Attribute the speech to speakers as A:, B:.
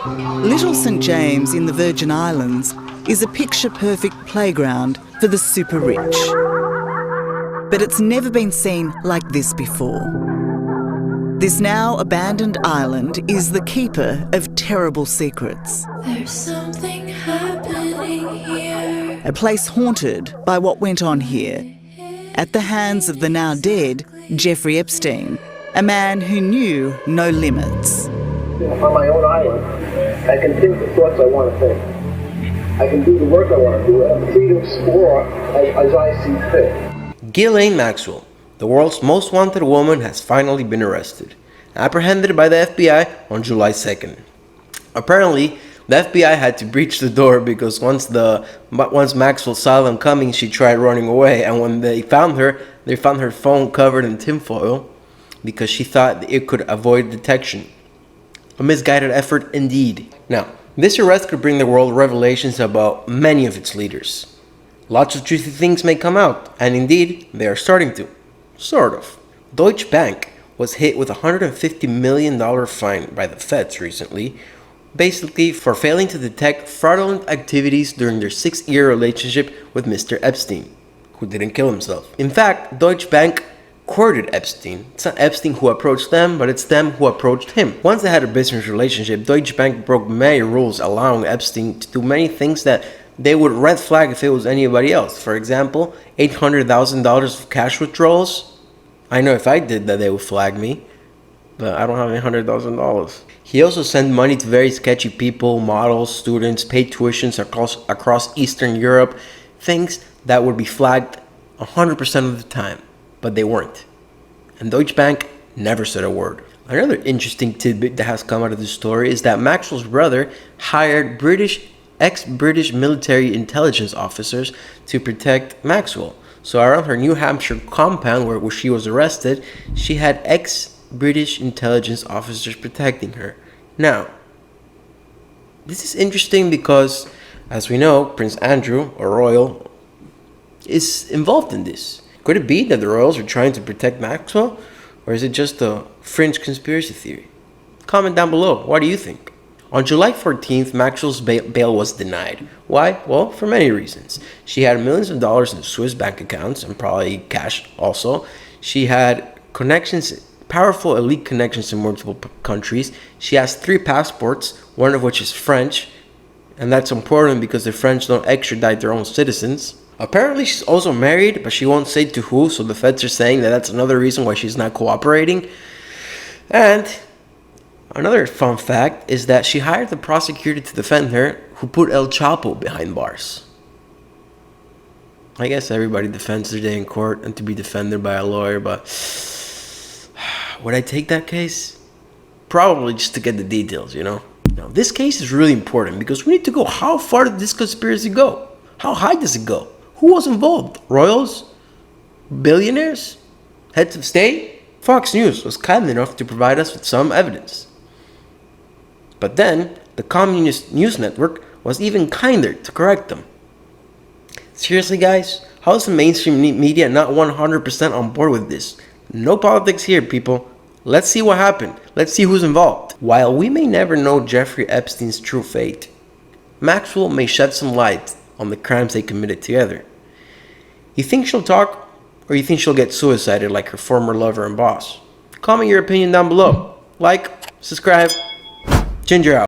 A: Little St James in the Virgin Islands is a picture-perfect playground for the super rich. But it's never been seen like this before. This now abandoned island is the keeper of terrible secrets.
B: There's something happening here.
A: A place haunted by what went on here, at the hands of the now dead Jeffrey Epstein, a man who knew no limits.
C: On my own island, I can think the thoughts I want to think. I can do the work I want to do. I'm free to explore as I see fit.
D: Ghislaine Maxwell, the world's most wanted woman, has finally been arrested, apprehended by the FBI on July 2nd. Apparently, the FBI had to breach the door because once Maxwell saw them coming, she tried running away, and when they found her phone covered in tinfoil because she thought it could avoid detection. A misguided effort indeed. Now, this arrest could bring the world revelations about many of its leaders. Lots of juicy things may come out, and indeed, they are starting to. Sort of. Deutsche Bank was hit with a $150 million fine by the feds recently, basically for failing to detect fraudulent activities during their 6-year relationship with Mr. Epstein, who didn't kill himself. In fact, Deutsche Bank courted Epstein. It's not Epstein who approached them, but it's them who approached him. Once they had a business relationship, Deutsche Bank broke many rules allowing Epstein to do many things that they would red flag if it was anybody else. For example, $800,000 of cash withdrawals. I know if I did that, they would flag me, but I don't have $800,000. He also sent money to very sketchy people, models, students, paid tuitions across Eastern Europe, things that would be flagged 100% of the time, but they weren't. And Deutsche Bank never said a word. Another interesting tidbit that has come out of this story is that Maxwell's brother hired ex-British military intelligence officers to protect Maxwell. So around her New Hampshire compound where she was arrested, she had ex-British intelligence officers protecting her. Now, this is interesting because, as we know, Prince Andrew, or royal, is involved in this. Could it be that the royals are trying to protect Maxwell? Or is it just a fringe conspiracy theory? Comment down below. What do you think? On July 14th, Maxwell's bail was denied. Why? Well, for many reasons. She had millions of dollars in Swiss bank accounts and probably cash also. She had connections, powerful elite connections in multiple countries. She has 3 passports, one of which is French. And that's important because the French don't extradite their own citizens. Apparently, she's also married, but she won't say to who, so the feds are saying that that's another reason why she's not cooperating. And another fun fact is that she hired the prosecutor to defend her who put El Chapo behind bars. I guess everybody defends their day in court and to be defended by a lawyer, but would I take that case? Probably just to get the details, you know? Now, this case is really important because we need to go, how far did this conspiracy go? How high does it go? Who was involved? Royals? Billionaires? Heads of state? Fox News was kind enough to provide us with some evidence. But then, the communist news network was even kinder to correct them. Seriously, guys? How is the mainstream media not 100% on board with this? No politics here, people. Let's see what happened. Let's see who's involved. While we may never know Jeffrey Epstein's true fate, Maxwell may shed some light on the crimes they committed together. You think she'll talk, or you think she'll get suicided like her former lover and boss? Comment your opinion down below. Like, subscribe, Ginger out.